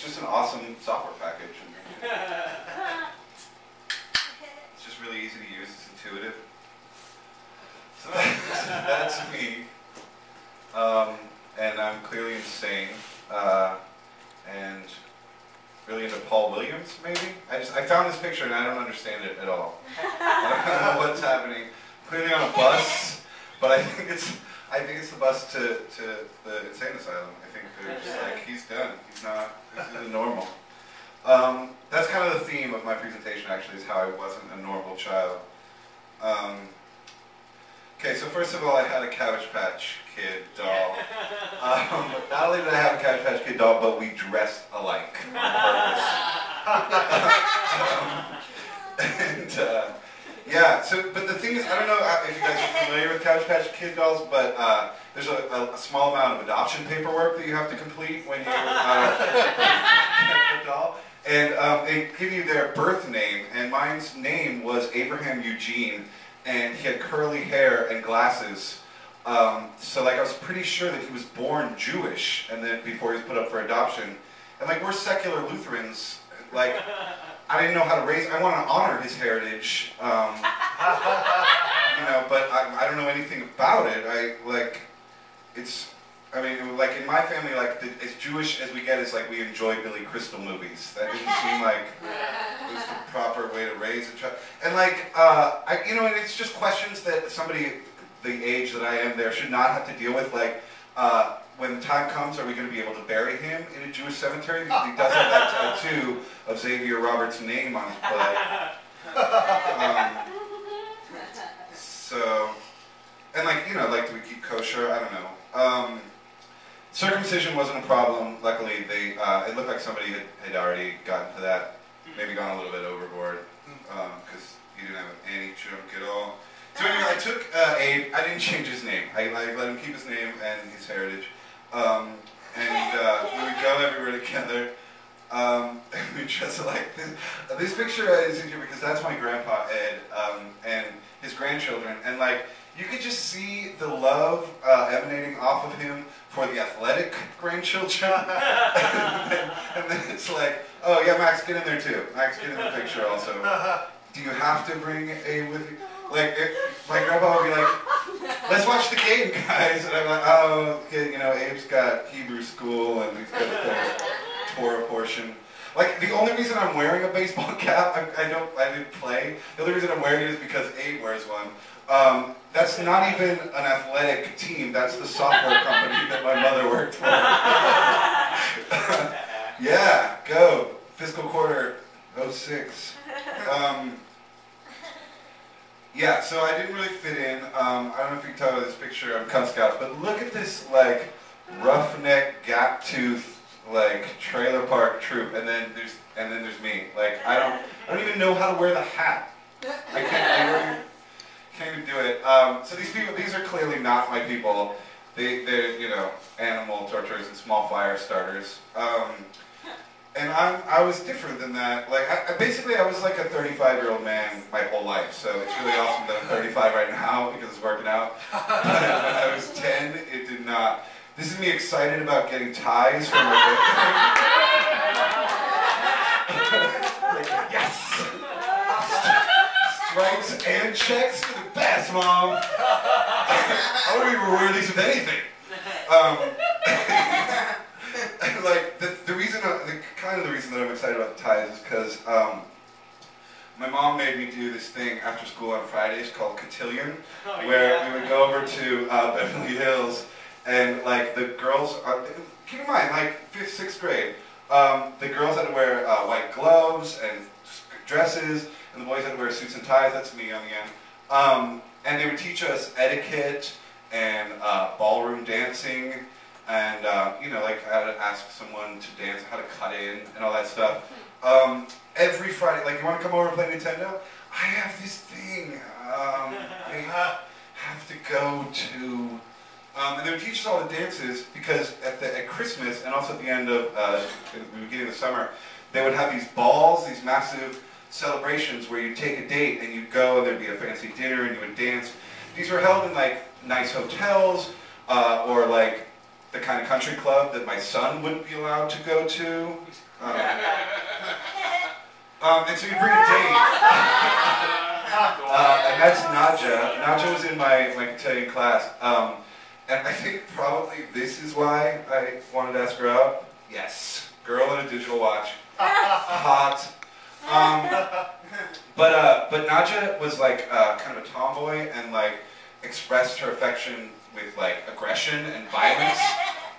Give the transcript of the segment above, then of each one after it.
just an awesome software package. It's just really easy to use. It's intuitive. So that's me. And I'm clearly insane. And really into Paul Williams, maybe? I found this picture and I don't understand it at all. I don't know what's happening. Clearly on a bus, but I think it's the bus to the insane asylum. I think they're just like, he's done. He's not, this isn't normal. That's kind of the theme of my presentation, actually, is how I wasn't a normal child. Okay, so first of all, I had a Cabbage Patch Kid doll. Not only did I have a Cabbage Patch Kid doll, but we dressed alike on purpose. Yeah, but the thing is, I don't know if you guys are familiar with Cabbage Patch Kid dolls, but there's a small amount of adoption paperwork that you have to complete when you get a doll. And they give you their birth name, and mine's name was Abraham Eugene, and he had curly hair and glasses. So like I was pretty sure that he was born Jewish, and then before he was put up for adoption. And like we're secular Lutherans, like I didn't know how to raise. I want to honor his heritage, you know, but I don't know anything about it. I mean, like in my family, like as Jewish as we get is like we enjoy Billy Crystal movies. That didn't seem like it was the proper way to raise a child. And like, you know, and it's just questions that somebody the age that I am there should not have to deal with. Like, when the time comes, are we going to be able to bury him in a Jewish cemetery? Because he does have that tattoo of Xavier Roberts' name on his butt. So, and like, you know, like, do we keep kosher? I don't know. Circumcision wasn't a problem. Luckily, it looked like somebody had already gotten to that, maybe gone a little bit overboard, because he didn't have any junk at all. So anyway, I took Abe. I didn't change his name. I let him keep his name and his heritage. And we would go everywhere together. And we dress like this. This picture is in here because that's my grandpa Ed and his grandchildren. And like, you could just see the love emanating off of him for the athletic grandchildren. and then it's like, oh yeah, Max, get in there too. Max, get in the picture also. Do you have to bring Abe with you? Like, my grandpa would be like, let's watch the game, guys. And I'm like, oh, okay, you know, Abe's got Hebrew school and he's got the Torah portion. Like, the only reason I'm wearing a baseball cap, I didn't play. The only reason I'm wearing it is because Abe wears one. That's not even an athletic team. That's the software company that my mother worked for. Yeah, go. Fiscal quarter 06. Yeah, so I didn't really fit in. I don't know if you can tell by this picture, I'm Cub Scout, but look at this, like, roughneck, gap-tooth, like, trailer park troop, and then there's me. Like, I don't even know how to wear the hat. I can't even do it. So these people, these are clearly not my people. They're, you know, animal torturers and small fire starters. And I was different than that. Like, basically, I was like a 35-year-old man my whole life. So it's really awesome that I'm 35 right now because it's working out. But when I was 10, it did not. This is me excited about getting ties for my birthday. Like, yes! Stripes and checks are the best, Mom. I wouldn't even wear these with anything. Like the reason that I'm excited about the ties is because my mom made me do this thing after school on Fridays called cotillion, where we would go over to Beverly Hills, and like the girls, keep in mind, like 5th, 6th grade, the girls had to wear white gloves and dresses, and the boys had to wear suits and ties. That's me on the end. And they would teach us etiquette and ballroom dancing. And, you know, like how to ask someone to dance, how to cut in, and all that stuff. Every Friday, like, you want to come over and play Nintendo? I have this thing. I have to go to... and they would teach us all the dances, because at Christmas, and also at the end of, the beginning of the summer, they would have these balls, these massive celebrations where you'd take a date, and you'd go, and there'd be a fancy dinner, and you would dance. These were held in, like, nice hotels, or, like, the kind of country club that my son wouldn't be allowed to go to. And so you bring a date. And that's Nadja. Nadja was in my Italian class. And I think probably this is why I wanted to ask her out. Yes. Girl in a digital watch. Hot. But Nadja was like kind of a tomboy and like expressed her affection with like aggression and violence.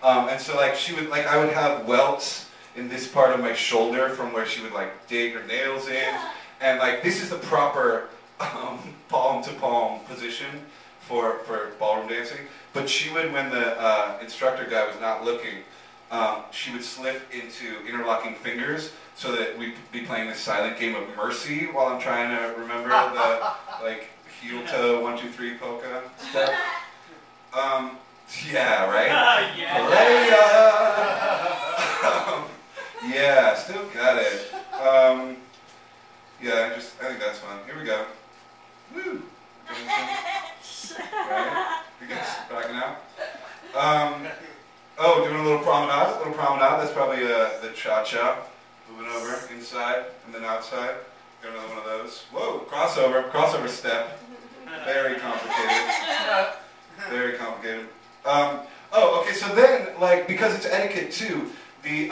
And so like she would like I would have welts in this part of my shoulder from where she would like dig her nails in, and like this is the proper palm to palm position for ballroom dancing. But she would, when the instructor guy was not looking, she would slip into interlocking fingers so that we'd be playing this silent game of mercy while I'm trying to remember the like heel to 1, 2, 3 polka stuff. Yeah, right? Yeah, still got it. Yeah, I think that's fun. Here we go. Woo! Right? You guys backing out? Oh, doing a little promenade. That's probably the cha-cha. Moving over inside and then outside. Got another one of those. Whoa, crossover step. Very complicated. Very complicated. Oh, okay, so then, like, because it's etiquette too, the,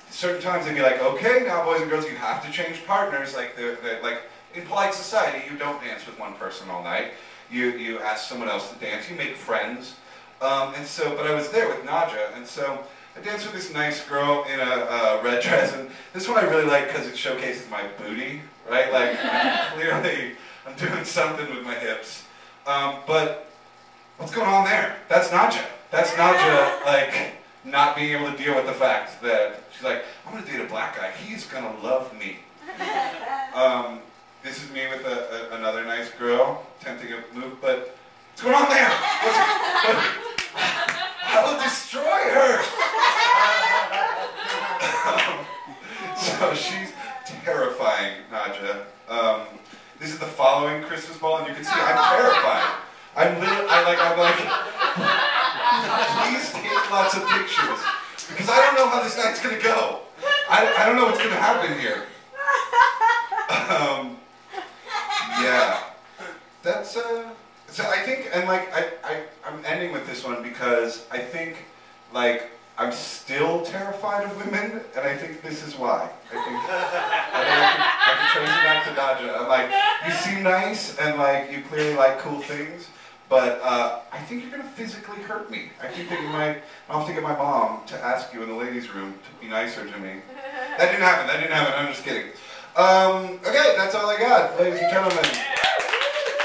certain times they'd be like, okay, now boys and girls, you have to change partners. Like, like in polite society, you don't dance with one person all night. You ask someone else to dance. You make friends. And so, but I was there with Nadja, and so I danced with this nice girl in a red dress, and this one I really like because it showcases my booty, right? Like, clearly, I'm doing something with my hips. But what's going on there? That's Nadja. That's Nadja, like, not being able to deal with the fact that she's like, I'm going to date a black guy. He's going to love me. This is me with another nice girl, attempting a move, but what's going on there? I will destroy her. So she's terrifying, Nadja. This is the following Christmas ball, and you can see I'm terrified. I'm like, please take lots of pictures, because I don't know how this night's gonna go. I don't know what's gonna happen here. Yeah, that's so I think, and like I'm ending with this one because I think like I'm still terrified of women, and I think this is why. I can trace it back to Nadja. I'm like, you seem nice, and like you clearly like cool things, but I think you're gonna physically hurt me. I think that I'll have to get my mom to ask you in the ladies' room to be nicer to me. That didn't happen. I'm just kidding. Okay, that's all I got, ladies and gentlemen.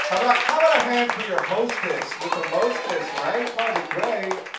How about a hand for your hostess with the most